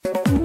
अगर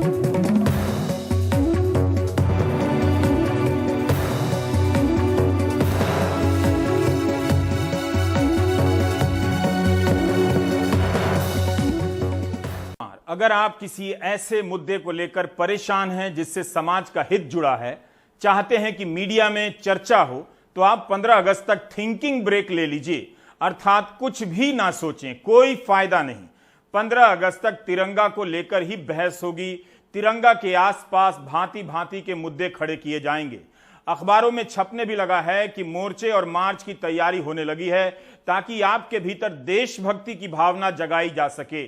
आप किसी ऐसे मुद्दे को लेकर परेशान हैं जिससे समाज का हित जुड़ा है, चाहते हैं कि मीडिया में चर्चा हो, तो आप 15 अगस्त तक थिंकिंग ब्रेक ले लीजिए, अर्थात कुछ भी ना सोचें, कोई फायदा नहीं। 15 अगस्त तक तिरंगा को लेकर ही बहस होगी, तिरंगा के आसपास भांति भांति के मुद्दे खड़े किए जाएंगे। अखबारों में छपने भी लगा है कि मोर्चे और मार्च की तैयारी होने लगी है ताकि आपके भीतर देशभक्ति की भावना जगाई जा सके।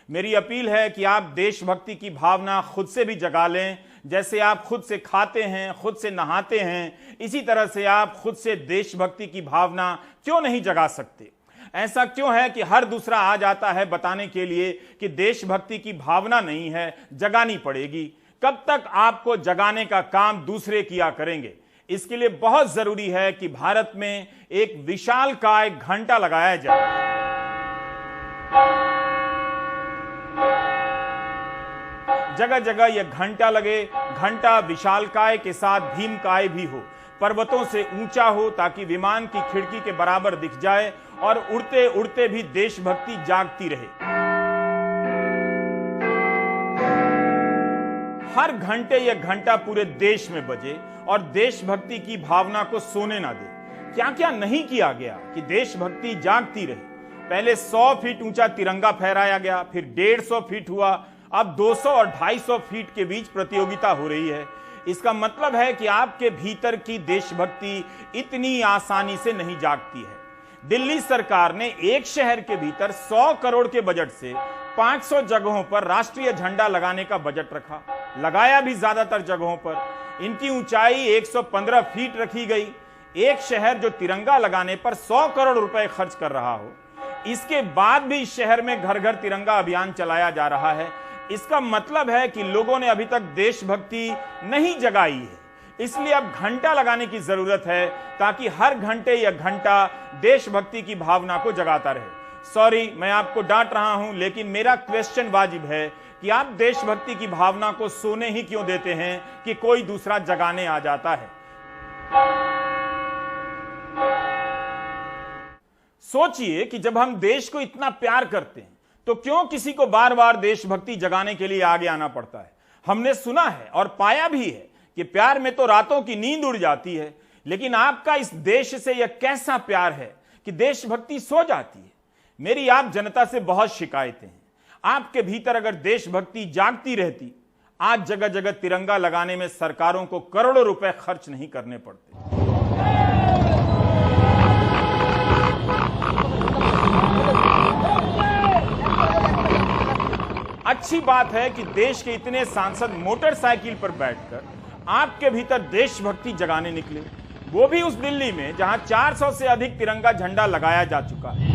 मेरी अपील है कि आप देशभक्ति की भावना खुद से भी जगा लें। जैसे आप खुद से खाते हैं, खुद से नहाते हैं, इसी तरह से आप खुद से देशभक्ति की भावना क्यों नहीं जगा सकते? ऐसा क्यों है कि हर दूसरा आ जाता है बताने के लिए कि देशभक्ति की भावना नहीं है, जगानी पड़ेगी? कब तक आपको जगाने का काम दूसरे किया करेंगे? इसके लिए बहुत जरूरी है कि भारत में एक विशालकाय घंटा लगाया जाए। जगह जगह यह घंटा लगे, घंटा विशालकाय के साथ भीमकाय भी हो, पर्वतों से ऊंचा हो ताकि विमान की खिड़की के बराबर दिख जाए और उड़ते उड़ते भी देशभक्ति जागती रहे। हर घंटे यह घंटा पूरे देश में बजे और देशभक्ति की भावना को सोने ना दे। क्या क्या नहीं किया गया कि देशभक्ति जागती रहे? पहले 100 फीट ऊंचा तिरंगा फहराया गया, फिर 150 फीट हुआ, अब 200 और 250 फीट के बीच प्रतियोगिता हो रही है। इसका मतलब है कि आपके भीतर की देशभक्ति इतनी आसानी से नहीं जागती है। दिल्ली सरकार ने एक शहर के भीतर 100 करोड़ के बजट से 500 जगहों पर राष्ट्रीय झंडा लगाने का बजट रखा, लगाया भी ज्यादातर जगहों पर। इनकी ऊंचाई 115 फीट रखी गई। एक शहर जो तिरंगा लगाने पर 100 करोड़ रुपए खर्च कर रहा हो, इसके बाद भी इस शहर में घर घर तिरंगा अभियान चलाया जा रहा है। इसका मतलब है कि लोगों ने अभी तक देशभक्ति नहीं जगाई है। इसलिए अब घंटा लगाने की जरूरत है ताकि हर घंटे यह घंटा देशभक्ति की भावना को जगाता रहे। सॉरी, मैं आपको डांट रहा हूं, लेकिन मेरा क्वेश्चन वाजिब है कि आप देशभक्ति की भावना को सोने ही क्यों देते हैं कि कोई दूसरा जगाने आ जाता है? सोचिए कि जब हम देश को इतना प्यार करते हैं तो क्यों किसी को बार बार देशभक्ति जगाने के लिए आगे आना पड़ता है? हमने सुना है और पाया भी है कि प्यार में तो रातों की नींद उड़ जाती है, लेकिन आपका इस देश से यह कैसा प्यार है कि देशभक्ति सो जाती है? मेरी आप जनता से बहुत शिकायतें हैं। आपके भीतर अगर देशभक्ति जागती रहती, आज जगह जगह तिरंगा लगाने में सरकारों को करोड़ों रुपए खर्च नहीं करने पड़ते। अच्छी बात है कि देश के इतने सांसद मोटरसाइकिल पर बैठकर आपके भीतर देशभक्ति जगाने निकले, वो भी उस दिल्ली में जहां 400 से अधिक तिरंगा झंडा लगाया जा चुका है।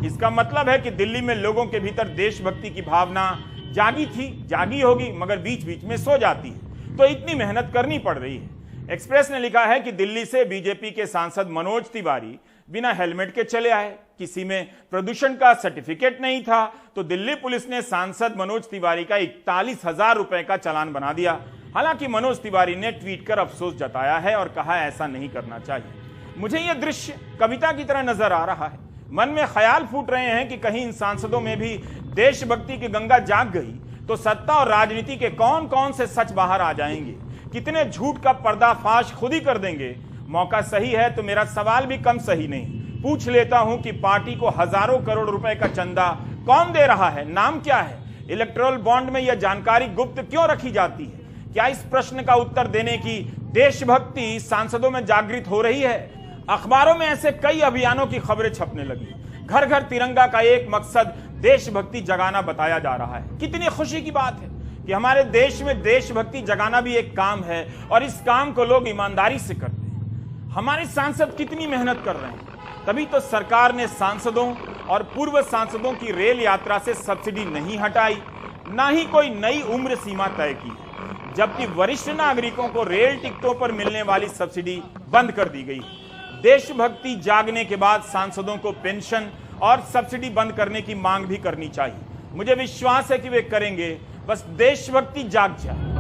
इसका मतलब है कि दिल्ली में लोगों के भीतर देशभक्ति की भावना जागी थी, जागी होगी, मगर बीच बीच में सो जाती है, तो इतनी मेहनत करनी पड़ रही है। एक्सप्रेस ने लिखा है कि दिल्ली से बीजेपी के सांसद मनोज तिवारी बिना हेलमेट के चले आए। किसी में प्रदूषण का सर्टिफिकेट नहीं था तो दिल्ली पुलिस ने सांसद मनोज तिवारी का 41,000 रुपए का चालान बना दिया। हालांकि मनोज तिवारी ने ट्वीट कर अफसोस जताया है और कहा ऐसा नहीं करना चाहिए। मुझे यह दृश्य कविता की तरह नजर आ रहा है। मन में ख्याल फूट रहे हैं कि कहीं इन सांसदों में भी देशभक्ति की गंगा जाग गई तो सत्ता और राजनीति के कौन कौन से सच बाहर आ जाएंगे, कितने झूठ का पर्दाफाश खुद ही कर देंगे। मौका सही है तो मेरा सवाल भी कम सही नहीं, पूछ लेता हूं कि पार्टी को हजारों करोड़ रुपए का चंदा कौन दे रहा है, नाम क्या है, इलेक्टोरल बॉन्ड में यह जानकारी गुप्त क्यों रखी जाती है? क्या इस प्रश्न का उत्तर देने की देशभक्ति सांसदों में जागृत हो रही है? अखबारों में ऐसे कई अभियानों की खबरें छपने लगी। घर घर तिरंगा का एक मकसद देशभक्ति जगाना बताया जा रहा है। कितनी खुशी की बात है कि हमारे देश में देशभक्ति जगाना भी एक काम है और इस काम को लोग ईमानदारी से करते हैं। हमारे सांसद कितनी मेहनत कर रहे हैं, तभी तो सरकार ने सांसदों और पूर्व सांसदों की रेल यात्रा से सब्सिडी नहीं हटाई, ना ही कोई नई उम्र सीमा तय की है, जबकि वरिष्ठ नागरिकों को रेल टिकटों पर मिलने वाली सब्सिडी बंद कर दी गई। देशभक्ति जागने के बाद सांसदों को पेंशन और सब्सिडी बंद करने की मांग भी करनी चाहिए। मुझे विश्वास है कि वे करेंगे, बस देशभक्ति जाग जाए।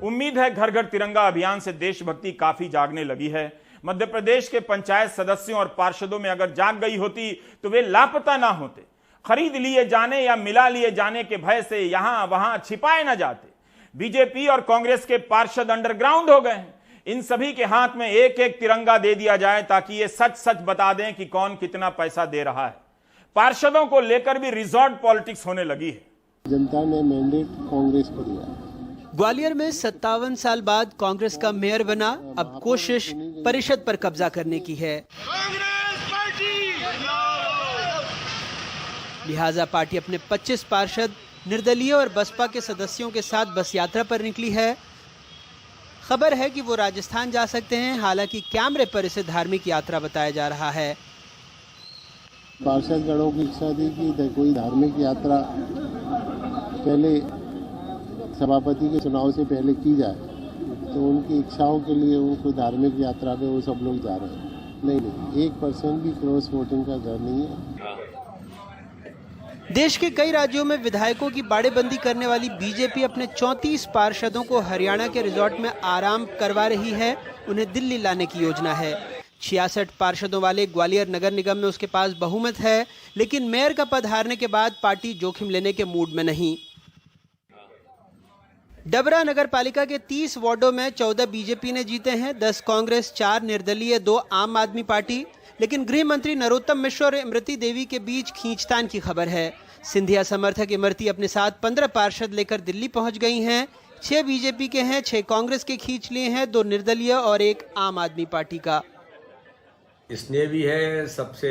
उम्मीद है घर घर तिरंगा अभियान से देशभक्ति काफी जागने लगी है। मध्य प्रदेश के पंचायत सदस्यों और पार्षदों में अगर जाग गई होती तो वे लापता ना होते, खरीद लिए जाने या मिला लिए जाने के भय से यहां वहां छिपाए ना जाते। बीजेपी और कांग्रेस के पार्षद अंडरग्राउंड हो गए हैं। इन सभी के हाथ में एक एक तिरंगा दे दिया जाए ताकि ये सच सच बता दें कि कौन कितना पैसा दे रहा है। पार्षदों को लेकर भी रिजॉर्ट पॉलिटिक्स होने लगी है। जनता ने मैंडेट कांग्रेस को दिया। ग्वालियर में 57 साल बाद कांग्रेस का मेयर बना, अब कोशिश परिषद पर कब्जा करने की है। लिहाजा पार्टी अपने 25 पार्षद, निर्दलीय और बसपा के सदस्यों के साथ बस यात्रा पर निकली है। खबर है कि वो राजस्थान जा सकते हैं, हालांकि कैमरे पर इसे धार्मिक यात्रा बताया जा रहा है। पार्षद गणों की इच्छा थी कि कोई धार्मिक यात्रा पहले सभापति के चुनाव से पहले की जाए, तो उनकी इच्छाओं के लिए उनको धार्मिक यात्रा पे वो सब लोग जा रहे हैं। नहीं, 1% भी क्रॉस वोटिंग का डर नहीं है। देश के कई राज्यों में विधायकों की बाड़ेबंदी करने वाली बीजेपी अपने 34 पार्षदों को हरियाणा के रिजॉर्ट में आराम करवा रही है। उन्हें दिल्ली लाने की योजना है। 66 पार्षदों वाले ग्वालियर नगर निगम में उसके पास बहुमत है, लेकिन मेयर का पद हारने के बाद पार्टी जोखिम लेने के मूड में नहीं। डबरा नगर पालिका के 30 वार्डों में 14 बीजेपी ने जीते हैं, 10 कांग्रेस, 4 निर्दलीय, 2 आम आदमी पार्टी। लेकिन गृह मंत्री नरोत्तम मिश्र और इमरती देवी के बीच खींचतान की खबर है। सिंधिया समर्थक इमरती अपने साथ 15 पार्षद लेकर दिल्ली पहुंच गई हैं। 6 बीजेपी के हैं, 6 कांग्रेस के खींच लिए हैं, 2 निर्दलीय और 1 आम आदमी पार्टी का। इसने भी है सबसे।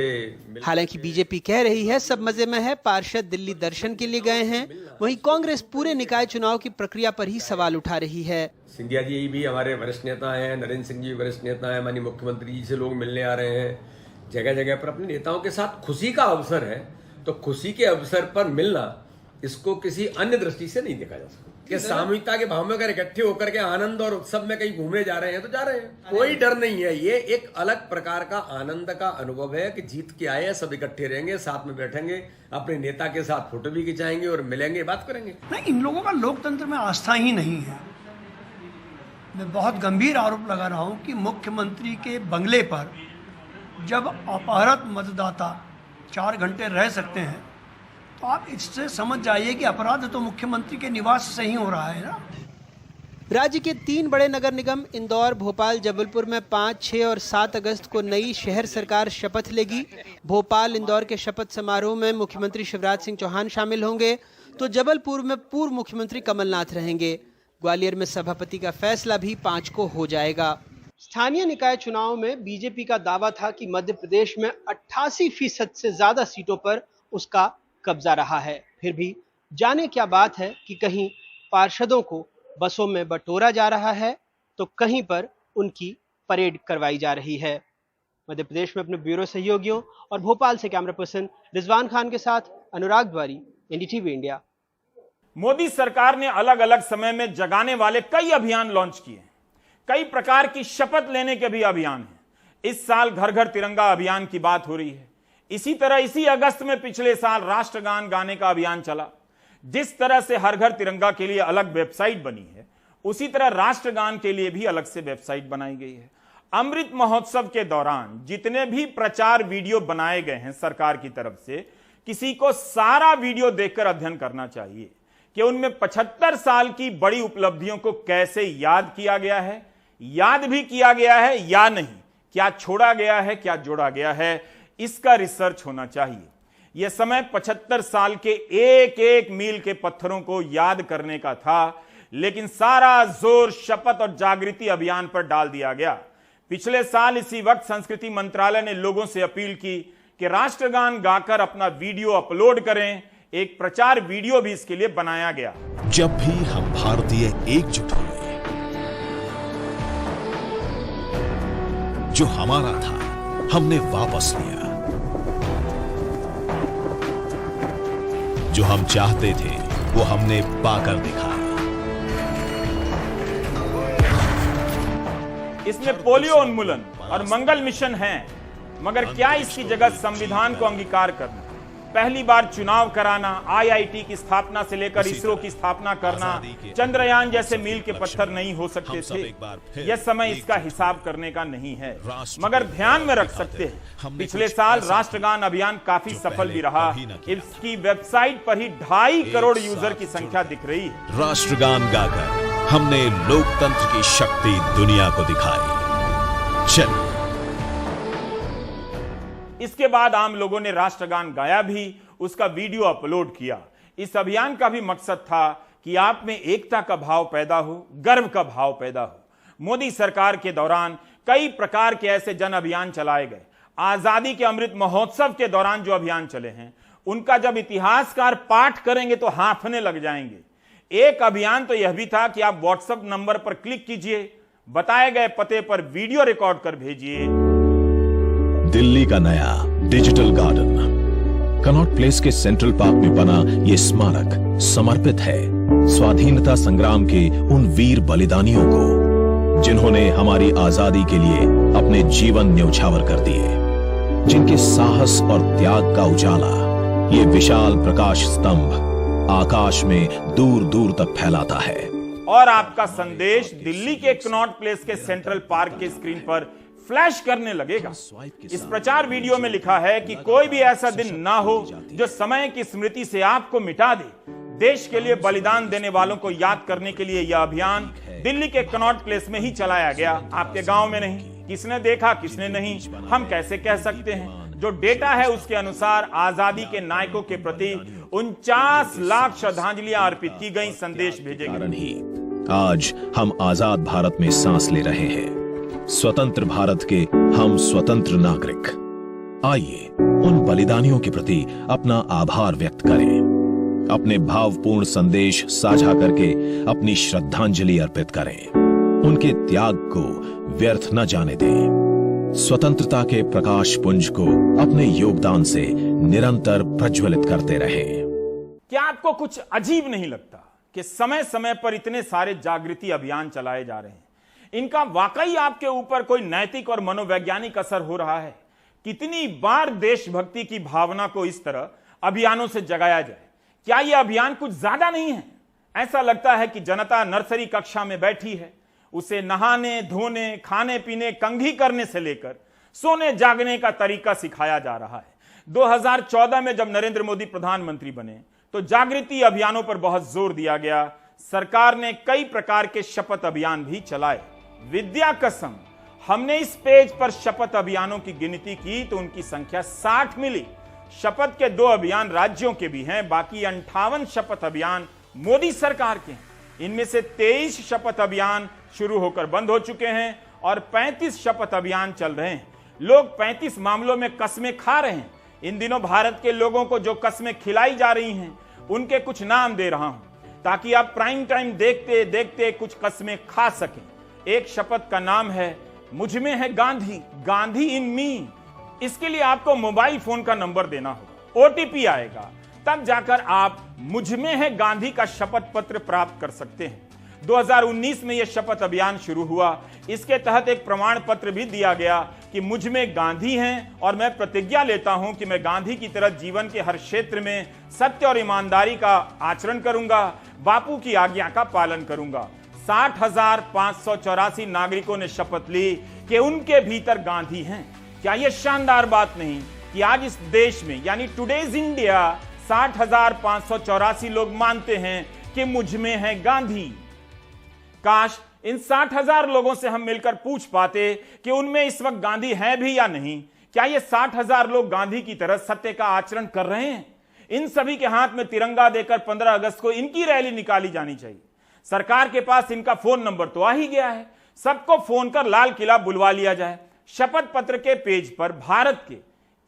हालांकि बीजेपी कह रही है सब मजे में है, पार्षद दिल्ली दर्शन के लिए गए हैं। वहीं कांग्रेस पूरे निकाय चुनाव की प्रक्रिया पर ही सवाल उठा रही है। सिंधिया जी भी हमारे वरिष्ठ नेता हैं, नरेंद्र सिंह जी वरिष्ठ नेता हैं, माननीय मुख्यमंत्री जी से लोग मिलने आ रहे हैं। जगह जगह पर अपने नेताओं के साथ खुशी का अवसर है, तो खुशी के अवसर पर मिलना, इसको किसी अन्य दृष्टि से नहीं देखा जा सकता। कि सामूहिकता के भाव में अगर इकट्ठे होकर के आनंद और उत्सव में कहीं घूमने जा रहे हैं तो जा रहे हैं, कोई डर नहीं है। ये एक अलग प्रकार का आनंद का अनुभव है कि जीत के आए हैं, सब इकट्ठे रहेंगे, साथ में बैठेंगे, अपने नेता के साथ फोटो भी खिंचाएंगे और मिलेंगे, बात करेंगे। नहीं, इन लोगों का लोकतंत्र में आस्था ही नहीं है। मैं बहुत गंभीर आरोप लगा रहा हूं कि मुख्यमंत्री के बंगले पर जब अपहृत मतदाता 4 घंटे रह सकते हैं, तो आप इससे समझ जाइए कि अपराध तो मुख्यमंत्री के निवास से ही हो रहा है ना। राज्य के 3 बड़े नगर निगम इंदौर, भोपाल, जबलपुर में 5, 6 और 7 अगस्त को नई शहर सरकार शपथ लेगी। भोपाल, इंदौर के शपथ समारोह में मुख्यमंत्री शिवराज सिंह चौहान शामिल होंगे, तो जबलपुर में पूर्व मुख्यमंत्री कमलनाथ रहेंगे। ग्वालियर में सभापति का फैसला भी 5 को हो जाएगा। स्थानीय निकाय चुनाव में बीजेपी का दावा था कि मध्य प्रदेश में 88% से ज्यादा सीटों पर उसका कब्जा रहा है। फिर भी जाने क्या बात है कि कहीं पार्षदों को बसों में बटोरा जा रहा है, तो कहीं पर उनकी परेड करवाई जा रही है। मध्य प्रदेश में अपने ब्यूरो सहयोगियों और भोपाल से कैमरा पर्सन रिजवान खान के साथ अनुराग द्वारी, एनडीटीवी इंडिया। मोदी सरकार ने अलग अलग समय में जगाने वाले कई अभियान लॉन्च किए, कई प्रकार की शपथ लेने के भी अभियान हैं। इस साल घर घर तिरंगा अभियान की बात हो रही है। इसी तरह इसी अगस्त में पिछले साल राष्ट्रगान गाने का अभियान चला। जिस तरह से हर घर तिरंगा के लिए अलग वेबसाइट बनी है, उसी तरह राष्ट्रगान के लिए भी अलग से वेबसाइट बनाई गई है। अमृत महोत्सव के दौरान जितने भी प्रचार वीडियो बनाए गए हैं सरकार की तरफ से, किसी को सारा वीडियो देखकर अध्ययन करना चाहिए कि उनमें 75 साल की बड़ी उपलब्धियों को कैसे याद किया गया है, याद भी किया गया है या नहीं, क्या छोड़ा गया है, क्या जोड़ा गया है, इसका रिसर्च होना चाहिए। यह समय 75 साल के एक एक मील के पत्थरों को याद करने का था, लेकिन सारा जोर शपथ और जागृति अभियान पर डाल दिया गया। पिछले साल इसी वक्त संस्कृति मंत्रालय ने लोगों से अपील की कि राष्ट्रगान गाकर अपना वीडियो अपलोड करें। एक प्रचार वीडियो भी इसके लिए बनाया गया। जब भी हम भारतीय एकजुट हुए, जो हमारा था हमने वापस लिया, जो हम चाहते थे वो हमने पाकर दिखाया। इसमें पोलियो उन्मूलन, और मंगल मिशन है, मगर क्या इसकी जगह संविधान को अंगीकार करना, पहली बार चुनाव कराना, आईआईटी की स्थापना से लेकर इसरो की स्थापना करना, चंद्रयान जैसे मील के पत्थर नहीं हो सकते थे। यह समय इसका हिसाब करने का नहीं है, मगर ध्यान में रख सकते हैं पिछले साल राष्ट्रगान अभियान काफी सफल भी रहा। इसकी वेबसाइट पर ही 2.5 करोड़ यूजर की संख्या दिख रही है। राष्ट्रगान गाकर हमने लोकतंत्र की शक्ति दुनिया को दिखाई। चलिए, इसके बाद आम लोगों ने राष्ट्रगान गाया भी, उसका वीडियो अपलोड किया। इस अभियान का भी मकसद था कि आप में एकता का भाव पैदा हो, गर्व का भाव पैदा हो। मोदी सरकार के दौरान कई प्रकार के ऐसे जन अभियान चलाए गए। आजादी के अमृत महोत्सव के दौरान जो अभियान चले हैं, उनका जब इतिहासकार पाठ करेंगे तो हांफने लग जाएंगे। एक अभियान तो यह भी था कि आप व्हाट्सएप नंबर पर क्लिक कीजिए, बताए गए पते पर वीडियो रिकॉर्ड कर भेजिए। दिल्ली का नया डिजिटल गार्डन कनॉट प्लेस के सेंट्रल पार्क में बना ये स्मारक समर्पित है स्वाधीनता संग्राम के उन वीर बलिदानियों को जिन्होंने हमारी आजादी के लिए अपने जीवन न्यौछावर कर दिए, जिनके साहस और त्याग का उजाला ये विशाल प्रकाश स्तंभ आकाश में दूर दूर तक फैलाता है। और आपका संदेश दिल्ली के कनॉट प्लेस के सेंट्रल पार्क के स्क्रीन पर फ्लैश करने लगेगा। इस प्रचार वीडियो में लिखा है कि कोई भी ऐसा दिन ना हो जो समय की स्मृति से आपको मिटा दे। देश के लिए बलिदान देने वालों को याद करने के लिए यह अभियान दिल्ली के कनॉट प्लेस में ही चलाया गया, आपके गांव में नहीं। किसने देखा किसने नहीं, हम कैसे कह सकते हैं। जो डेटा है उसके अनुसार आजादी के नायकों के प्रति 49 लाख श्रद्धांजलियां अर्पित की गई, संदेश भेजे गए। आज हम आजाद भारत में सांस ले रहे हैं, स्वतंत्र भारत के हम स्वतंत्र नागरिक। आइए उन बलिदानियों के प्रति अपना आभार व्यक्त करें, अपने भावपूर्ण संदेश साझा करके अपनी श्रद्धांजलि अर्पित करें, उनके त्याग को व्यर्थ न जाने दें। स्वतंत्रता के प्रकाश पुंज को अपने योगदान से निरंतर प्रज्वलित करते रहें। क्या आपको कुछ अजीब नहीं लगता कि समय समय पर इतने सारे जागृति अभियान चलाए जा रहे हैं? इनका वाकई आपके ऊपर कोई नैतिक और मनोवैज्ञानिक असर हो रहा है? कितनी बार देशभक्ति की भावना को इस तरह अभियानों से जगाया जाए? क्या यह अभियान कुछ ज्यादा नहीं है? ऐसा लगता है कि जनता नर्सरी कक्षा में बैठी है, उसे नहाने धोने खाने पीने कंघी करने से लेकर सोने जागने का तरीका सिखाया जा रहा है। 2014 में जब नरेंद्र मोदी प्रधानमंत्री बने तो जागृति अभियानों पर बहुत जोर दिया गया। सरकार ने कई प्रकार के शपथ अभियान भी चलाए। विद्या कसम, हमने इस पेज पर शपथ अभियानों की गिनती की तो उनकी संख्या 60 मिली। शपथ के 2 अभियान राज्यों के भी हैं, बाकी 58 शपथ अभियान मोदी सरकार के हैं। इनमें से 23 शपथ अभियान शुरू होकर बंद हो चुके हैं और 35 शपथ अभियान चल रहे हैं। लोग 35 मामलों में कस्में खा रहे हैं। इन दिनों भारत के लोगों को जो कस्में खिलाई जा रही हैं, उनके कुछ नाम दे रहा हूं ताकि आप प्राइम टाइम देखते देखते कुछ कस्में खा सकें। एक शपथ का नाम है मुझ में है गांधी, गांधी इन मी। इसके लिए आपको मोबाइल फोन का नंबर देना होगा, ओटीपी आएगा, तब जाकर आप मुझ में है गांधी का शपथ पत्र प्राप्त कर सकते हैं। 2019 में यह शपथ अभियान शुरू हुआ। इसके तहत एक प्रमाण पत्र भी दिया गया कि मुझ में गांधी हैं और मैं प्रतिज्ञा लेता हूं कि मैं गांधी की तरह जीवन के हर क्षेत्र में सत्य और ईमानदारी का आचरण करूंगा, बापू की आज्ञा का पालन करूंगा। 60,584 नागरिकों ने शपथ ली कि उनके भीतर गांधी हैं। क्या यह शानदार बात नहीं कि आज इस देश में यानी टुडेज इंडिया 60,584 लोग मानते हैं कि मुझ में है गांधी। काश इन 60,000 लोगों से हम मिलकर पूछ पाते कि उनमें इस वक्त गांधी है भी या नहीं। क्या ये 60,000 लोग गांधी की तरह सत्य का आचरण कर रहे हैं? इन सभी के हाथ में तिरंगा देकर 15 अगस्त को इनकी रैली निकाली जानी चाहिए। सरकार के पास इनका फोन नंबर तो आ ही गया है, सबको फोन कर लाल किला बुलवा लिया जाए। शपथ पत्र के पेज पर भारत के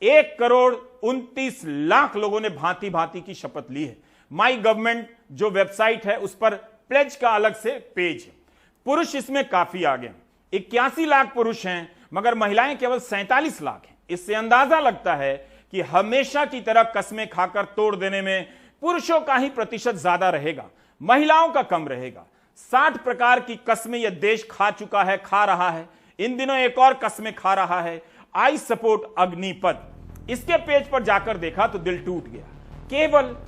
1,29,00,000 लोगों ने भांति भांति की शपथ ली है। माई गवर्नमेंट जो वेबसाइट है उस पर प्लेज का अलग से पेज है। पुरुष इसमें काफी आगे, 81 लाख पुरुष हैं, मगर महिलाएं केवल 47 लाख हैं। इससे अंदाजा लगता है कि हमेशा की तरह कस्में खाकर तोड़ देने में पुरुषों का ही प्रतिशत ज्यादा रहेगा, महिलाओं का कम रहेगा। 60 प्रकार की कस्में यह देश खा चुका है, खा रहा है। इन दिनों एक और कस्में खा रहा है, आई सपोर्ट अग्निपथ। इसके पेज पर जाकर देखा तो दिल टूट गया।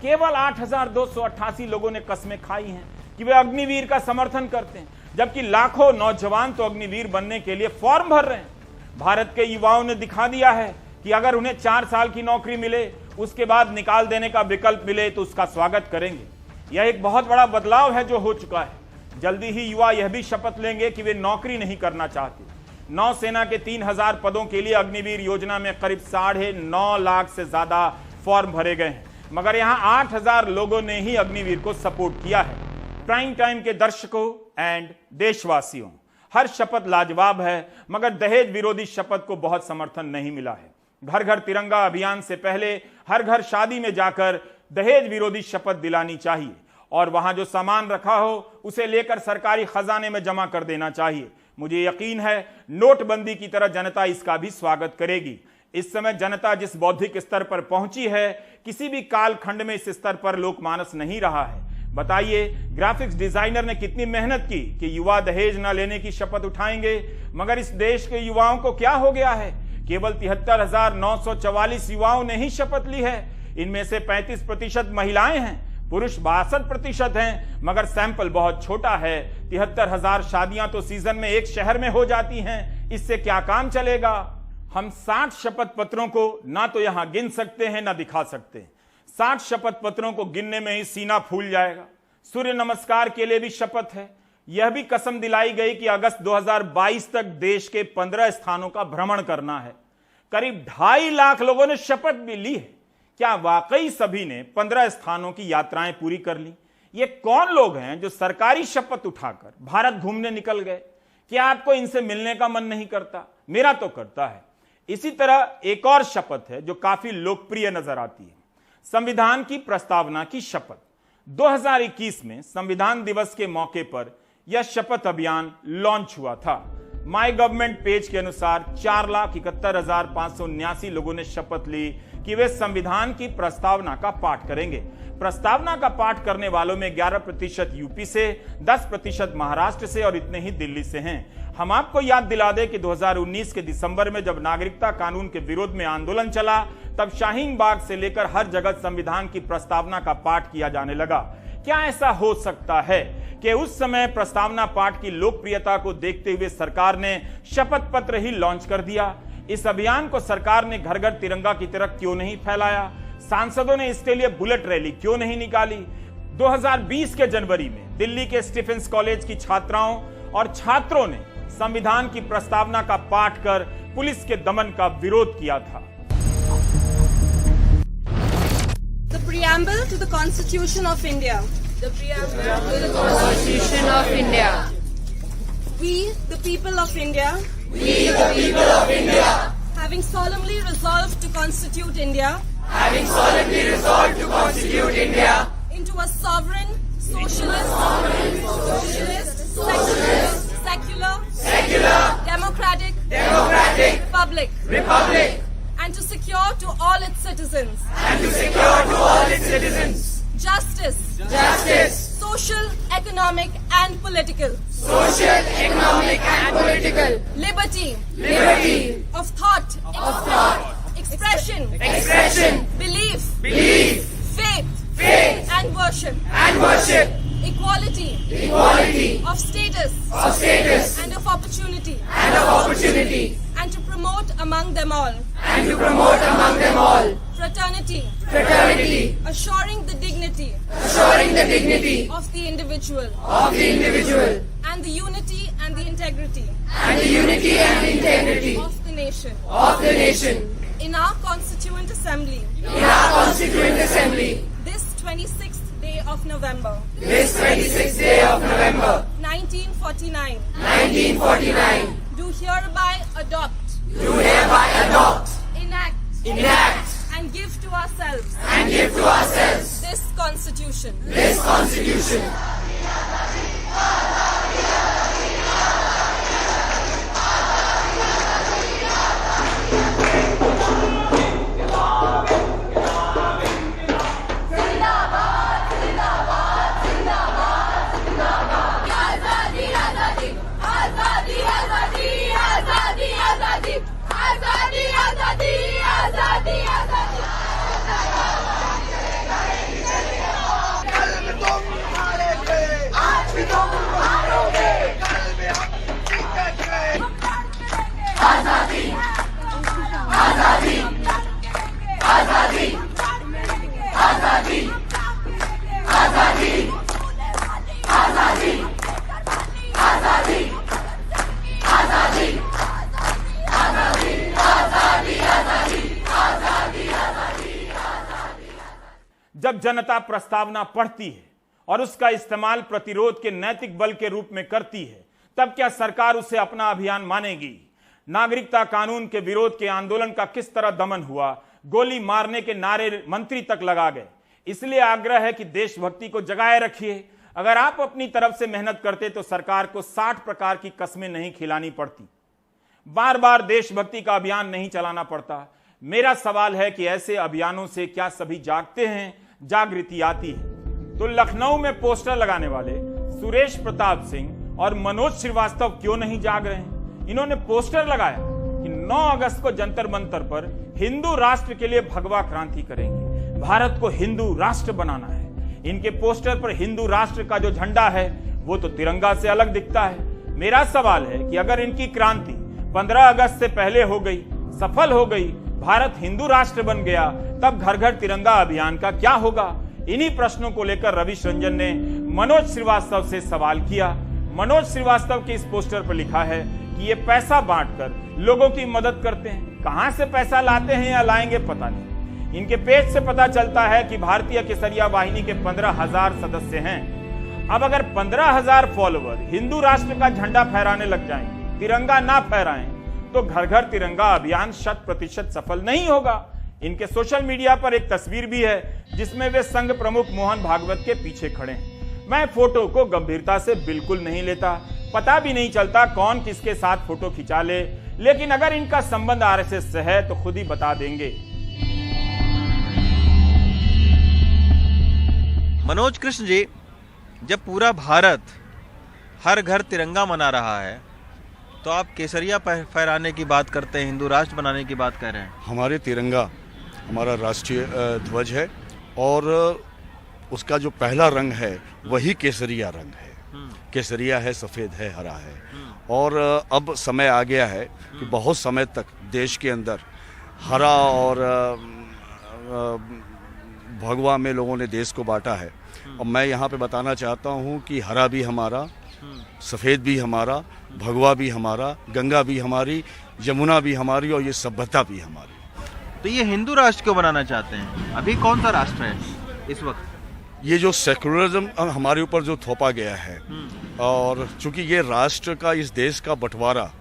केवल 8,288 लोगों ने कस्में खाई हैं कि वे अग्निवीर का समर्थन करते हैं, जबकि लाखों नौजवान तो अग्निवीर बनने के लिए फॉर्म भर रहे हैं। भारत के युवाओं ने दिखा दिया है कि अगर उन्हें 4 साल की नौकरी मिले, उसके बाद निकाल देने का विकल्प मिले तो उसका स्वागत करेंगे। यह एक बहुत बड़ा बदलाव है जो हो चुका है। जल्दी ही युवा यह भी शपथ लेंगे कि वे नौकरी नहीं करना चाहते। नौसेना के 3,000 पदों के लिए अग्निवीर योजना में करीब 9.5 लाख से ज्यादा फॉर्म भरे गए हैं, मगर यहां 8,000 लोगों ने ही अग्निवीर को सपोर्ट किया है। प्राइम टाइम के दर्शकों एंड देशवासियों, हर शपथ लाजवाब है, मगर दहेज विरोधी शपथ को बहुत समर्थन नहीं मिला है। घर घर तिरंगा अभियान से पहले हर घर शादी में जाकर दहेज विरोधी शपथ दिलानी चाहिए और वहां जो सामान रखा हो उसे लेकर सरकारी खजाने में जमा कर देना चाहिए। मुझे यकीन है नोटबंदी की तरह जनता इसका भी स्वागत करेगी। इस समय जनता जिस बौद्धिक स्तर पर पहुंची है, किसी भी कालखंड में इस स्तर पर लोकमानस नहीं रहा है। बताइए, ग्राफिक्स डिजाइनर ने कितनी मेहनत की कि युवा दहेज न लेने की शपथ उठाएंगे, मगर इस देश के युवाओं को क्या हो गया है? केवल 73,944 युवाओं ने ही शपथ ली है। इनमें से 35% महिलाएं हैं, पुरुष 62% हैं, मगर सैंपल बहुत छोटा है। 73,000 शादियां तो सीजन में एक शहर में हो जाती हैं, इससे क्या काम चलेगा? हम 60 शपथ पत्रों को ना तो यहां गिन सकते हैं ना दिखा सकते। 60 शपथ पत्रों को गिनने में ही सीना फूल जाएगा। सूर्य नमस्कार के लिए भी शपथ है। यह भी कसम दिलाई गई कि अगस्त 2022 तक देश के 15 स्थानों का भ्रमण करना है। करीब 2.5 लाख लोगों ने शपथ भी ली है। क्या वाकई सभी ने 15 स्थानों की यात्राएं पूरी कर ली? ये कौन लोग हैं जो सरकारी शपथ उठाकर भारत घूमने निकल गए? क्या आपको इनसे मिलने का मन नहीं करता? मेरा तो करता है। इसी तरह एक और शपथ है जो काफी लोकप्रिय नजर आती है, संविधान की प्रस्तावना की शपथ। 2021 में संविधान दिवस के मौके पर यह शपथ अभियान लॉन्च हुआ था। माई गवर्नमेंट पेज के अनुसार 4,71,579 लोगों ने शपथ ली कि वे संविधान की प्रस्तावना का पाठ करेंगे। प्रस्तावना का पाठ करने वालों में 11% यूपी से, 10% महाराष्ट्र से और इतने ही दिल्ली से हैं। हम आपको याद दिला दें कि 2019 के दिसंबर में जब नागरिकता कानून के विरोध में आंदोलन चला, तब शाहीन बाग से लेकर हर जगह संविधान की प्रस्तावना का पाठ किया जाने लगा। क्या ऐसा हो सकता है कि उस समय प्रस्तावना पाठ की लोकप्रियता को देखते हुए सरकार ने शपथ पत्र ही लॉन्च कर दिया? इस अभियान को सरकार ने घर घर तिरंगा की तरह क्यों नहीं फैलाया? सांसदों ने इसके लिए बुलेट रैली क्यों नहीं निकाली? 2020 के जनवरी में दिल्ली के स्टीफेंस कॉलेज की छात्राओं और छात्रों ने संविधान की प्रस्तावना का पाठ कर पुलिस के दमन का विरोध किया था। The preamble to the Constitution of India. The preamble to the Constitution of India. We, the people of India. We, the people of India. Having solemnly resolved to constitute India. Having solemnly resolved to constitute India. Into a sovereign, socialist, secular, democratic, republic. And to secure to all its citizens. Justice. Social, economic and political. Liberty. Of thought. Expression. Belief. Faith. And worship. Equality. Of status. And of opportunity. And to promote among them all. Fraternity. Assuring the dignity. Of the individual. And the unity and the integrity. Of the nation. In our Constituent Assembly. This 26th day of November. 1949. Do hereby adopt. Enact. And give to ourselves. This Constitution. Azadi, azadi, azadi, azadi, azadi. जब जनता प्रस्तावना पढ़ती है और उसका इस्तेमाल प्रतिरोध के नैतिक बल के रूप में करती है, तब क्या सरकार उसे अपना अभियान मानेगी? नागरिकता कानून के विरोध के आंदोलन का किस तरह दमन हुआ, गोली मारने के नारे मंत्री तक लगा गए। इसलिए आग्रह है कि देशभक्ति को जगाए रखिए। अगर आप अपनी तरफ से मेहनत करते तो सरकार को 60 प्रकार की कस्में नहीं खिलानी पड़ती, बार बार देशभक्ति का अभियान नहीं चलाना पड़ता। मेरा सवाल है कि ऐसे अभियानों से क्या सभी जागते हैं, जागृति आती है? तो लखनऊ में पोस्टर लगाने वाले सुरेश प्रताप सिंह और मनोज श्रीवास्तव क्यों नहीं जाग रहे हैं? इन्होंने पोस्टर लगाया कि 9 अगस्त को जंतर मंतर पर हिंदू राष्ट्र के लिए भगवा क्रांति करेंगे, भारत को हिंदू राष्ट्र बनाना है। इनके पोस्टर पर हिंदू राष्ट्र का जो झंडा है वो तो तिरंगा से अलग दिखता है। मेरा सवाल है कि अगर इनकी क्रांति 15 अगस्त से पहले हो गई, सफल हो गई, भारत हिंदू राष्ट्र बन गया, तब घर घर तिरंगा अभियान का क्या होगा? इन्हीं प्रश्नों को लेकर रविश रंजन ने मनोज श्रीवास्तव से सवाल किया। मनोज श्रीवास्तव के इस पोस्टर पर लिखा है कि ये पैसा बांटकर लोगों की मदद करते हैं। कहां से पैसा लाते हैं या लाएंगे पता नहीं। इनके पेज से पता चलता है कि भारतीय केसरिया वाहिनी के 15,000 सदस्य हैं। अब अगर 15,000 फॉलोवर हिंदू राष्ट्र का झंडा फहराने लग जाएं, तिरंगा ना फहराएं, तो घर घर तिरंगा अभियान 100% सफल नहीं होगा। इनके सोशल मीडिया पर एक तस्वीर भी है जिसमें वे संघ प्रमुख मोहन भागवत के पीछे खड़े हैं। मैं फोटो को गंभीरता से बिल्कुल नहीं लेता, पता भी नहीं चलता कौन किसके साथ फोटो खिंचा ले, लेकिन अगर इनका संबंध आरएसएस से है तो खुद ही बता देंगे। मनोज कृष्ण जी, जब पूरा भारत हर घर तिरंगा मना रहा है तो आप केसरिया फहराने की बात करते हैं, हिंदू राष्ट्र बनाने की बात कर रहे हैं। हमारे तिरंगा हमारा राष्ट्रीय ध्वज है और उसका जो पहला रंग है वही केसरिया रंग है। केसरिया है, सफ़ेद है, हरा है। और अब समय आ गया है कि बहुत समय तक देश के अंदर हरा और भगवा में लोगों ने देश को बांटा है। और मैं यहाँ पे बताना चाहता हूँ कि हरा भी हमारा, सफ़ेद भी हमारा, भगवा भी हमारा, गंगा भी हमारी, यमुना भी हमारी और ये सभ्यता भी हमारी। तो ये हिंदू राष्ट्र क्यों बनाना चाहते हैं? अभी कौन सा राष्ट्र है इस वक्त? ये जो सेकुलरिज्म हमारे ऊपर जो थोपा गया है, और चूंकि ये राष्ट्र का, इस देश का बंटवारा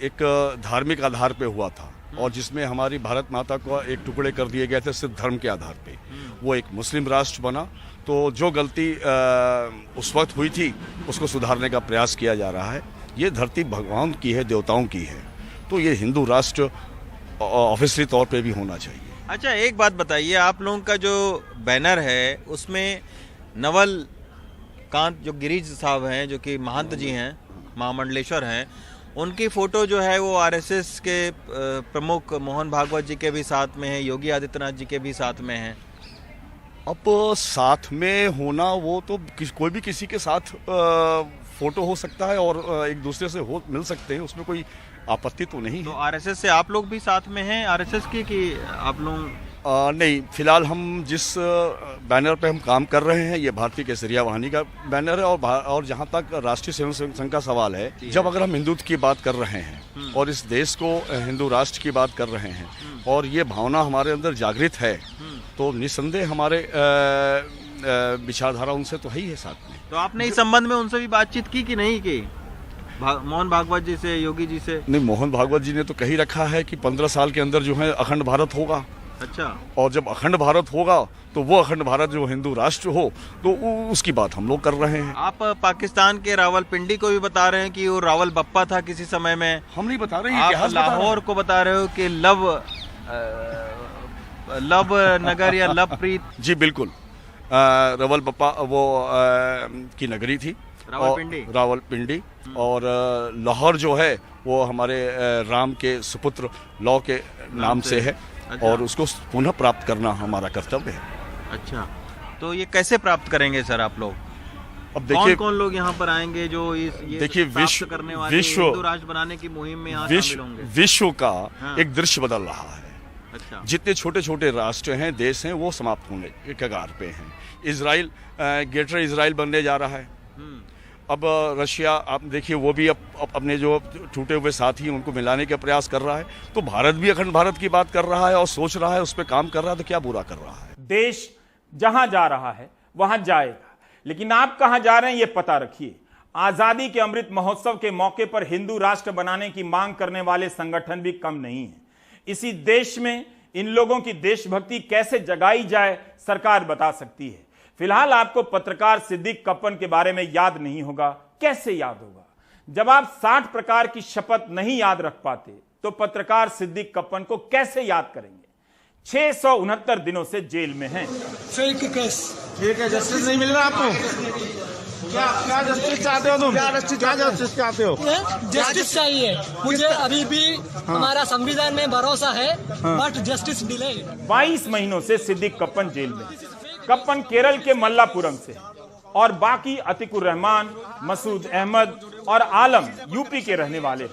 एक धार्मिक आधार पे हुआ था और जिसमें हमारी भारत माता को एक टुकड़े कर दिए गए थे सिर्फ धर्म के आधार पे, वो एक मुस्लिम राष्ट्र बना। तो जो गलती उस वक्त हुई थी उसको सुधारने का प्रयास किया जा रहा है। ये धरती भगवान की है, देवताओं की है, तो ये हिंदू राष्ट्र ऑफिशियली तौर पे भी होना चाहिए। अच्छा, एक बात बताइए, आप लोगों का जो बैनर है उसमें नवल कांत जो गिरीश साहब हैं, जो कि महंत जी हैं, महामंडलेश्वर हैं, उनकी फ़ोटो जो है वो आरएसएस के प्रमुख मोहन भागवत जी के भी साथ में है, योगी आदित्यनाथ जी के भी साथ में है। अब साथ में होना वो तो कोई भी किसी के साथ फ़ोटो हो सकता है और एक दूसरे से मिल सकते हैं, उसमें कोई आपत्ति तो नहीं तो है। आरएसएस से आप लोग भी साथ में हैं आरएसएस की कि आप लोग? नहीं, फिलहाल हम जिस बैनर पे हम काम कर रहे हैं ये भारतीय केसरिया वाहिनी का बैनर है। और जहाँ तक राष्ट्रीय स्वयं संघ का सवाल है, जब अगर हम हिंदुत्व की बात कर रहे हैं और इस देश को हिंदू राष्ट्र की बात कर रहे हैं और ये भावना हमारे अंदर जागृत है, तो निस्संदेह हमारे विचारधारा उनसे तो है ही है साथ में। तो आपने इस संबंध में उनसे भी बातचीत की कि नहीं की? मोहन भागवत जी से, योगी जी से? नहीं, मोहन भागवत जी ने तो कही रखा है कि 15 साल के अंदर जो है अखंड भारत होगा। अच्छा। और जब अखंड भारत होगा तो वो अखंड भारत जो हिंदू राष्ट्र हो तो उसकी बात हम लोग कर रहे हैं। आप पाकिस्तान के रावलपिंडी को भी बता रहे हैं कि वो रावल बप्पा था किसी समय में। हम नहीं बता रहे हैं, आप लाहौर को बता रहे हो कि लव नगर या लव प्रीत। जी बिल्कुल, रावल बप्पा वो की नगरी थी, रावलपिंडी। और लाहौर जो है वो हमारे राम के सुपुत्र लौ के नाम से है। अच्छा। और उसको पुनः प्राप्त करना हमारा कर्तव्य है। अच्छा, तो ये कैसे प्राप्त करेंगे सर आप लोग? अब देखिए, कौन लोग यहाँ पर आएंगे जो ये देखिए विश्व करने वाले हिंदू राष्ट्र बनाने की मुहिम में यहाँ शामिल होंगे? विश्व का हाँ। एक दृश्य बदल रहा है। अच्छा। जितने जितने छोटे छोटे राष्ट्र हैं, देश हैं, वो समाप्त होने के कगार पे हैं। इजराइल ग्रेटर इजराइल बनने जा रहा है। अब रशिया, आप देखिए, वो भी अपने जो टूटे हुए साथी हैं उनको मिलाने का प्रयास कर रहा है। तो भारत भी अखंड भारत की बात कर रहा है और सोच रहा है, उस पर काम कर रहा है, तो क्या बुरा कर रहा है? देश जहां जा रहा है वहां जाएगा, लेकिन आप कहां जा रहे हैं ये पता रखिए। आजादी के अमृत महोत्सव के मौके पर हिंदू राष्ट्र बनाने की मांग करने वाले संगठन भी कम नहीं है। इसी देश में इन लोगों की देशभक्ति कैसे जगाई जाए सरकार बता सकती है। फिलहाल आपको पत्रकार सिद्दीक कप्पन के बारे में याद नहीं होगा। कैसे याद होगा? जब आप 60 प्रकार की शपथ नहीं याद रख पाते तो पत्रकार सिद्दीक कप्पन को कैसे याद करेंगे? 669 दिनों से जेल में हैं। Fake case. ठीक है, जस्टिस नहीं मिल रहा आपको? क्या जस्टिस चाहते हो तुम? क्या जस्टिस चाहते हो? जस्टिस चाहिए मुझे, अभी भी हमारा संविधान में भरोसा है, बट जस्टिस डिले। 22 महीनों से सिद्दीक कप्पन जेल में। कप्पन केरल के मल्लापुरम से और बाकी अतिकुर रहमान, मसूद अहमद और आलम यूपी के रहने वाले।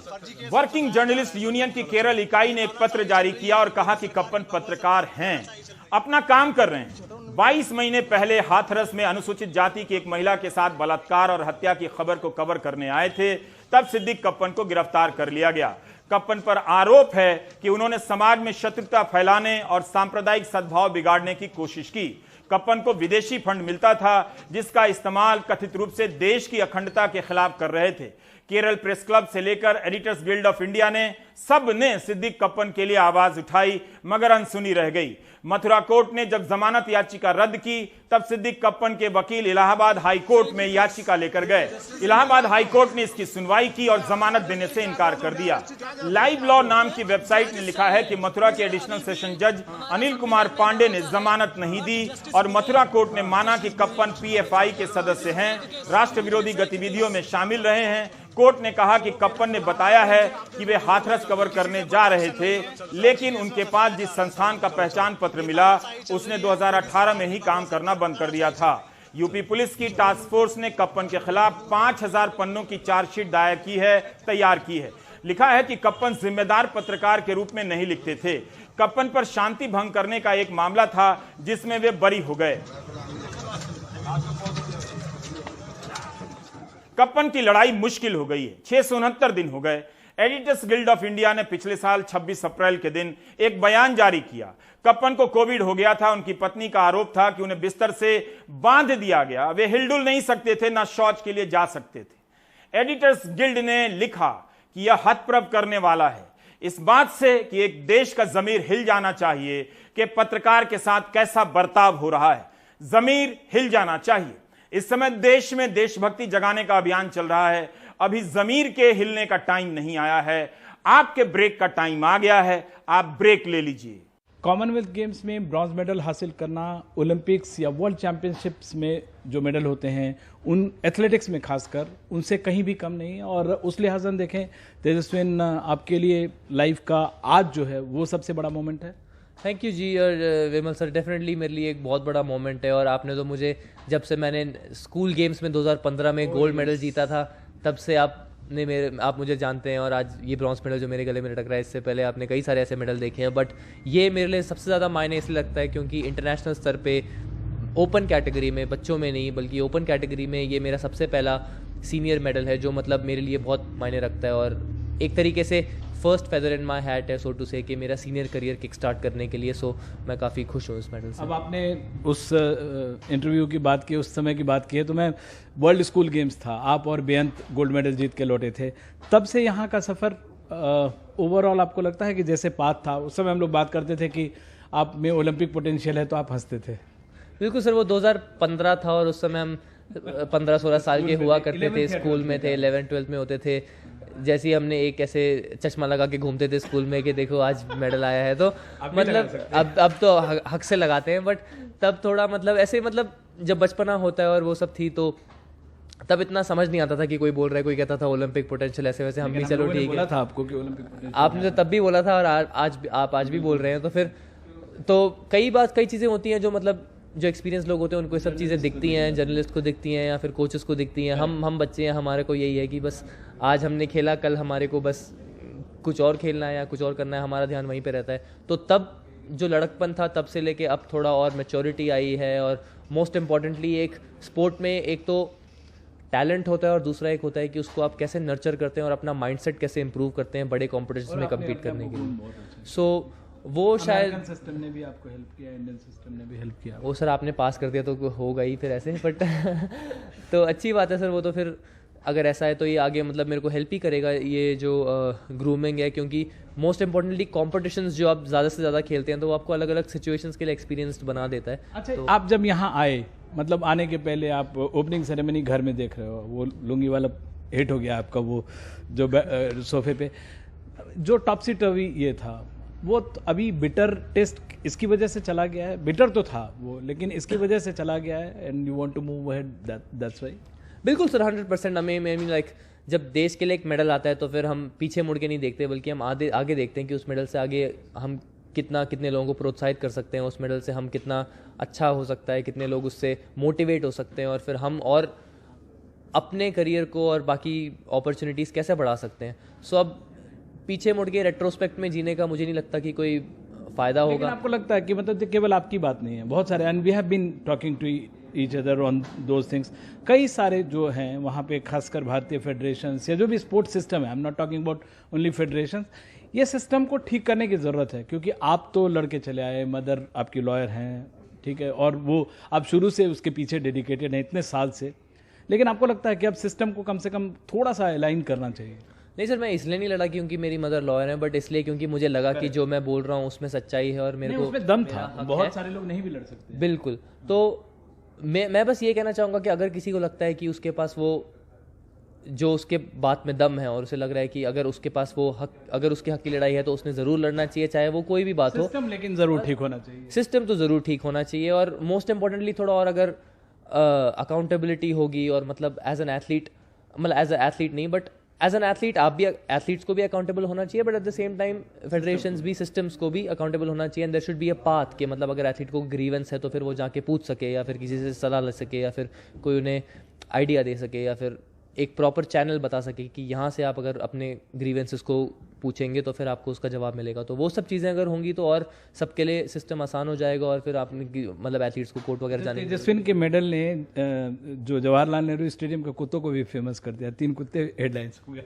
वर्किंग जर्नलिस्ट यूनियन की केरल इकाई ने एक पत्र जारी किया और कहा कि कप्पन पत्रकार हैं, अपना काम कर रहे हैं। 22 महीने पहले हाथरस में अनुसूचित जाति की एक महिला के साथ बलात्कार और हत्या की खबर को कवर करने आए थे, तब सिद्दीक कप्पन को गिरफ्तार कर लिया गया। कप्पन पर आरोप है कि उन्होंने समाज में शत्रुता फैलाने और सांप्रदायिक सद्भाव बिगाड़ने की कोशिश की। कप्पन को विदेशी फंड मिलता था जिसका इस्तेमाल कथित रूप से देश की अखंडता के खिलाफ कर रहे थे। केरल प्रेस क्लब से लेकर एडिटर्स गिल्ड ऑफ इंडिया ने सब ने सिद्दीक कप्पन के लिए आवाज उठाई, मगर अनसुनी रह गई। मथुरा कोर्ट ने जब जमानत याचिका रद्द की तब सिद्दीक कप्पन के वकील इलाहाबाद हाई कोर्ट में याचिका लेकर गए। इलाहाबाद हाई कोर्ट ने इसकी सुनवाई की और जमानत देने से इनकार कर दिया। लाइव लॉ नाम की वेबसाइट ने लिखा है कि मथुरा के एडिशनल सेशन जज अनिल कुमार पांडे ने जमानत नहीं दी और मथुरा कोर्ट ने माना कि कप्पन पीएफआई के सदस्य हैं, राष्ट्र विरोधी गतिविधियों में शामिल रहे हैं। कोर्ट ने कहा कि कप्पन ने बताया है कि वे हाथरस कवर करने जा रहे थे, लेकिन उनके पास जिस संस्थान का पहचान पत्र मिला उसने 2018 में ही काम करना बंद कर दिया था। यूपी पुलिस की टास्क फोर्स ने कप्पन के खिलाफ 5000 पन्नों की चार्जशीट दायर की है, तैयार की है। लिखा है कि कप्पन जिम्मेदार पत्रकार के रूप में नहीं लिखते थे। कप्पन पर शांति भंग करने का एक मामला था जिसमें वे बरी हो गए। कप्पन की लड़ाई मुश्किल हो गई है। 669 दिन हो गए। एडिटर्स गिल्ड ऑफ इंडिया ने पिछले साल 26 अप्रैल के दिन एक बयान जारी किया। कप्पन को कोविड हो गया था। उनकी पत्नी का आरोप था कि उन्हें बिस्तर से बांध दिया गया। वे हिलडुल नहीं सकते थे, ना शौच के लिए जा सकते थे। एडिटर्स गिल्ड ने लिखा कि यह हतप्रभ करने वाला है इस बात से कि एक देश का जमीर हिल जाना चाहिए कि पत्रकार के साथ कैसा बर्ताव हो रहा है। जमीर हिल जाना चाहिए। इस समय देश में देशभक्ति जगाने का अभियान चल रहा है। अभी जमीर के हिलने का टाइम नहीं आया है। आपके ब्रेक का टाइम आ गया है। आप ब्रेक ले लीजिए। कॉमनवेल्थ गेम्स में ब्रॉन्ज मेडल हासिल करना, ओलंपिक्स या वर्ल्ड चैंपियनशिप्स में जो मेडल होते हैं उन एथलेटिक्स में खासकर उनसे कहीं भी कम नहीं है। और उस लिहाज से देखें तेजस्विन, आपके लिए लाइफ का आज जो है वो सबसे बड़ा मोमेंट है। थैंक यू जी। और विमल सर, डेफिनेटली मेरे लिए एक बहुत बड़ा मोमेंट है। और आपने तो मुझे, जब से मैंने स्कूल गेम्स में 2015 में गोल्ड मेडल जीता था, तब से आप मुझे जानते हैं। और आज ये ब्रॉन्ज मेडल जो मेरे गले में लटक रहा है, इससे पहले आपने कई सारे ऐसे मेडल देखे हैं, बट ये मेरे लिए सबसे ज़्यादा मायने इसलिए लगता है क्योंकि इंटरनेशनल स्तर पे ओपन कैटेगरी में, बच्चों में नहीं बल्कि ओपन कैटेगरी में, ये मेरा सबसे पहला सीनियर मेडल है जो मतलब मेरे लिए बहुत मायने रखता है। और एक तरीके से first feather in my hat है, सो टू से, कि मेरा सीनियर करियर किक स्टार्ट करने के लिए। सो मैं काफ़ी खुश हूँ इस मेडल से। अब आपने उस इंटरव्यू की बात की, उस समय की बात की है, तो मैं वर्ल्ड स्कूल गेम्स था, आप और बेअंत गोल्ड मेडल जीत के लौटे थे। तब से यहाँ का सफ़र ओवरऑल आपको लगता है कि जैसे पाथ था, उस समय हम लोग बात करते थे कि आप में ओलंपिक पोटेंशियल है तो आप हंसते थे। बिल्कुल सर, वो 2015 था और उस समय हम 15-16 साल के हुआ करते थे, स्कूल में थे, 11-12 में होते थे। जैसे ही हमने एक ऐसे चश्मा लगा के घूमते थे स्कूल में कि देखो आज मेडल आया है, तो मतलब अब तो हक से लगाते हैं, बट तब थोड़ा मतलब ऐसे, मतलब जब बचपना होता है और वो सब थी, तो तब इतना समझ नहीं आता था कि कोई बोल रहा है, कोई कहता था ओलंपिक पोटेंशियल ऐसे वैसे, हम भी चलो ठीक है। था आपको कि ओलंपिक पोटेंशियल, आपने तो तब भी बोला था और आप आज भी बोल रहे हैं, तो फिर तो कई चीज़ें होती हैं जो मतलब जो एक्सपीरियंस लोग होते हैं उनको ये सब चीज़ें दिखती हैं, जर्नलिस्ट को दिखती हैं या फिर कोचेस को दिखती हैं। हम बच्चे हैं, हमारे को यही है कि बस आज हमने खेला, कल हमारे को बस कुछ और खेलना है या कुछ और करना है, हमारा ध्यान वहीं पे रहता है। तो तब जो लड़कपन था, तब से लेके अब थोड़ा और मैच्योरिटी आई है। और मोस्ट इम्पॉर्टेंटली एक स्पोर्ट में एक तो टैलेंट होता है और दूसरा एक होता है कि उसको आप कैसे नर्चर करते हैं और अपना माइंडसेट कैसे इंप्रूव करते हैं बड़े कॉम्पिटिशन में कम्पीट करने के लिए। सो वो शायद सिस्टम ने भी आपको हेल्प किया, इंडियन सिस्टम ने भी हेल्प किया। वो सर आपने पास कर दिया तो होगा ही फिर ऐसे, बट तो अच्छी बात है सर। वो तो फिर अगर ऐसा है तो ये आगे मतलब मेरे को हेल्प ही करेगा ये जो ग्रूमिंग है, क्योंकि मोस्ट इंपॉर्टेंटली कॉम्पिटिशंस जो आप ज़्यादा से ज़्यादा खेलते हैं तो वो आपको अलग अलग सिचुएशंस के लिए एक्सपीरियंस्ड बना देता है। अच्छा तो आप जब यहाँ आए, मतलब आने के पहले आप ओपनिंग सेरेमनी घर में देख रहे हो, वो लुंगी वाला हिट हो गया आपका, वो जो सोफे पे जो टॉपसी टवी ये था, वो अभी बिटर टेस्ट इसकी वजह से चला गया है। बिटर तो था वो, लेकिन इसकी वजह से चला गया है and you want to move ahead, that's why. बिल्कुल सर, 100%। हमें लाइक जब देश के लिए एक मेडल आता है तो फिर हम पीछे मुड़ के नहीं देखते, बल्कि हम आगे देखते हैं कि उस मेडल से आगे हम कितने लोगों को प्रोत्साहित कर सकते हैं, उस मेडल से हम कितना अच्छा हो सकता है, कितने लोग उससे मोटिवेट हो सकते हैं, और फिर हम और अपने करियर को और बाकी अपॉर्चुनिटीज़ कैसे बढ़ा सकते हैं। सो अब पीछे मुड़ के रेट्रोस्पेक्ट में जीने का मुझे नहीं लगता कि कोई फ़ायदा होगा। लेकिन आपको लगता है कि मतलब केवल आपकी बात नहीं है, बहुत सारे, and we have been talking to each other on those things, कई सारे जो हैं वहाँ पे, खासकर भारतीय फेडरेशन या जो भी स्पोर्ट्स सिस्टम है, I am not talking about only federation, ये सिस्टम को ठीक करने की ज़रूरत है। क्योंकि आप तो लड़के चले आए, मदर आपकी लॉयर हैं, ठीक है, और वो आप शुरू से उसके पीछे डेडिकेटेड हैं इतने साल से, लेकिन आपको लगता है कि अब सिस्टम को कम से कम थोड़ा सा अलाइन करना चाहिए? नहीं सर, मैं इसलिए नहीं लड़ा क्योंकि मेरी मदर लॉयर है, बट इसलिए क्योंकि मुझे लगा कि जो मैं बोल रहा हूँ उसमें सच्चाई है और मेरे को उसमें दम था। बहुत सारे लोग नहीं भी लड़ सकते। बिल्कुल। तो मैं बस ये कहना चाहूँगा कि अगर किसी को लगता है कि उसके पास वो जो उसके बात में दम है और उसे लग रहा है कि अगर उसके पास वो हक, अगर उसके हक की लड़ाई है तो उसने ज़रूर लड़ना चाहिए, चाहे वो कोई भी बात हो। सिस्टम लेकिन ज़रूर ठीक होना चाहिए। सिस्टम तो ज़रूर ठीक होना चाहिए, और मोस्ट इंपॉर्टेंटली थोड़ा और अगर अकाउंटेबिलिटी होगी, और मतलब एज एन एथलीट, मतलब एज अ एथलीट नहीं बट एज एन एथलीट आप भी, एथलीट्स को भी अकाउंटेबल होना चाहिए, but at the same time federations भी, सिस्टम्स को भी अकाउंटेबल होना चाहिए। And there should be a path कि मतलब अगर एथलीट को ग्रीवेंस है तो फिर वो जाके पूछ सके, या फिर किसी से सलाह ले सके, या फिर कोई उन्हें आइडिया दे सके, या फिर एक प्रॉपर चैनल बता सके कि यहाँ से आप अगर अपने ग्रीवेंसेस को पूछेंगे तो फिर आपको उसका जवाब मिलेगा। तो वो सब चीज़ें अगर होंगी तो और सबके लिए सिस्टम आसान हो जाएगा, और फिर आपने मतलब एथलीट्स को कोर्ट वगैरह जाने। तेजस्विन के मेडल ने जो जवाहरलाल नेहरू स्टेडियम के कुत्तों को भी फेमस कर दिया, 3 कुत्ते हेडलाइंस हो गए।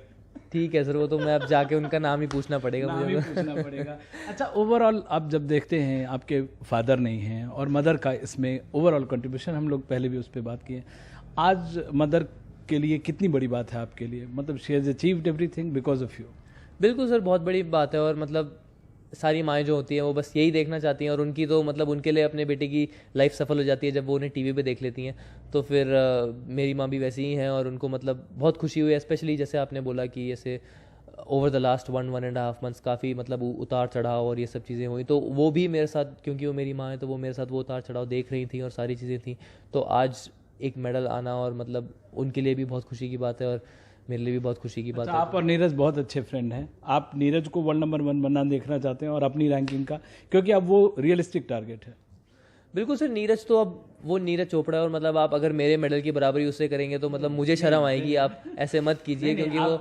ठीक है सर, वो तो मैं अब जाके उनका नाम ही पूछना पड़ेगा मुझे। पूछना पड़ेगा। अच्छा, ओवरऑल आप जब देखते हैं, आपके फादर नहीं हैं और मदर का इसमें ओवरऑल कंट्रीब्यूशन, हम लोग पहले भी उस पर बात किए, आज मदर के लिए कितनी बड़ी बात है आपके लिए? मतलब she has achieved everything because of you. बिल्कुल सर, बहुत बड़ी बात है, और मतलब सारी माएँ जो होती हैं वो बस यही देखना चाहती हैं, और उनकी तो मतलब उनके लिए अपने बेटे की लाइफ सफल हो जाती है जब वो उन्हें टीवी पे देख लेती हैं। तो फिर मेरी माँ भी वैसी ही हैं, और उनको मतलब बहुत खुशी हुई, स्पेशली जैसे आपने बोला कि जैसे ओवर द लास्ट 1.5 मंथ्स काफ़ी मतलब उतार चढ़ाव और ये सब चीज़ें हुई, तो वो भी मेरे साथ, क्योंकि वो मेरी माँ है तो वो मेरे साथ वो उतार चढ़ाव देख रही थी और सारी चीज़ें थी। तो आज एक मेडल आना और मतलब उनके लिए भी बहुत खुशी की बात है, और मेरे लिए भी बहुत खुशी की बात है। आप और नीरज बहुत अच्छे फ्रेंड हैं। आप नीरज को वर्ल्ड नंबर 1 बनना देखना चाहते हैं, और अपनी रैंकिंग का, क्योंकि अब वो रियलिस्टिक टारगेट है। बिल्कुल सर, नीरज तो अब वो नीरज चोपड़ा है, और मतलब आप अगर मेरे मेडल की बराबरी उससे करेंगे तो मतलब मुझे शर्म आएगी। आप ऐसे मत कीजिए, क्योंकि वो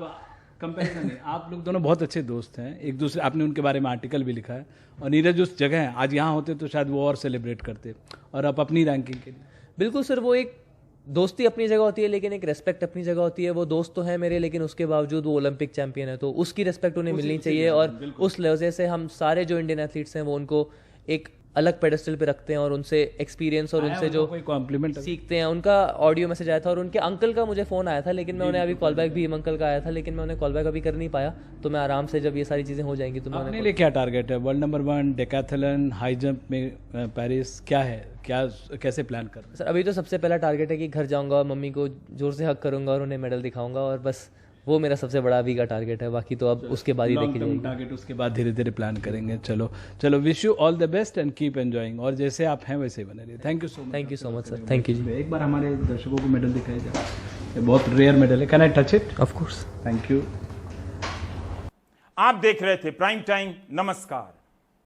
कंपैरिजन नहीं। आप लोग दोनों बहुत अच्छे दोस्त हैं एक दूसरे, आपने उनके बारे में आर्टिकल भी लिखा है, और नीरज उस जगह है, आज यहाँ होते तो शायद वो और सेलिब्रेट करते, और आप अपनी रैंकिंग के लिए। बिल्कुल सर, वो एक दोस्ती अपनी जगह होती है, लेकिन एक रेस्पेक्ट अपनी जगह होती है। वो दोस्त तो है मेरे, लेकिन उसके बावजूद वो ओलंपिक चैंपियन है, तो उसकी रेस्पेक्ट उन्हें मिलनी चाहिए, और उस वजह से हम सारे जो इंडियन एथलीट्स हैं वो उनको एक अलग पेडेस्टल पे रखते हैं, और उनसे एक्सपीरियंस और उनसे जो कॉम्प्लीमेंट सीखते हैं। उनका ऑडियो मैसेज आया था, और उनके अंकल का मुझे फ़ोन आया था, लेकिन मैं उन्हें अभी कॉल बैक, भीम अंकल का आया था, लेकिन मैं उन्हें कॉल बैक अभी कर नहीं पाया। तो मैं आराम से जब ये सारी चीज़ें हो जाएंगी तो मैं अपने लिए क्या टारगेट है? World number 1, decathlon, high jump में पेरिस, क्या है, क्या कैसे प्लान कर रहे हैं? सर अभी तो सबसे पहला टारगेट है कि घर जाऊँगा, मम्मी को जोर से हक करूँगा और उन्हें मेडल दिखाऊँगा, और बस वो मेरा सबसे बड़ा अभी का टारगेट है। बाकी तो अब उसके बाद ही देखी जाएगी टारगेट, उसके बाद धीरे धीरे प्लान करेंगे। चलो wish you all the best and keep enjoying, और जैसे आप हैं वैसे बने रहिए। Thank you so much. Thank you so much sir. Thank you जी। एक बार हमारे दर्शकों को मेडल दिखाया जाए, ये बहुत रेयर मेडल है। Can I touch it? Of course. Thank you. आप देख रहे थे प्राइम टाइम। नमस्कार।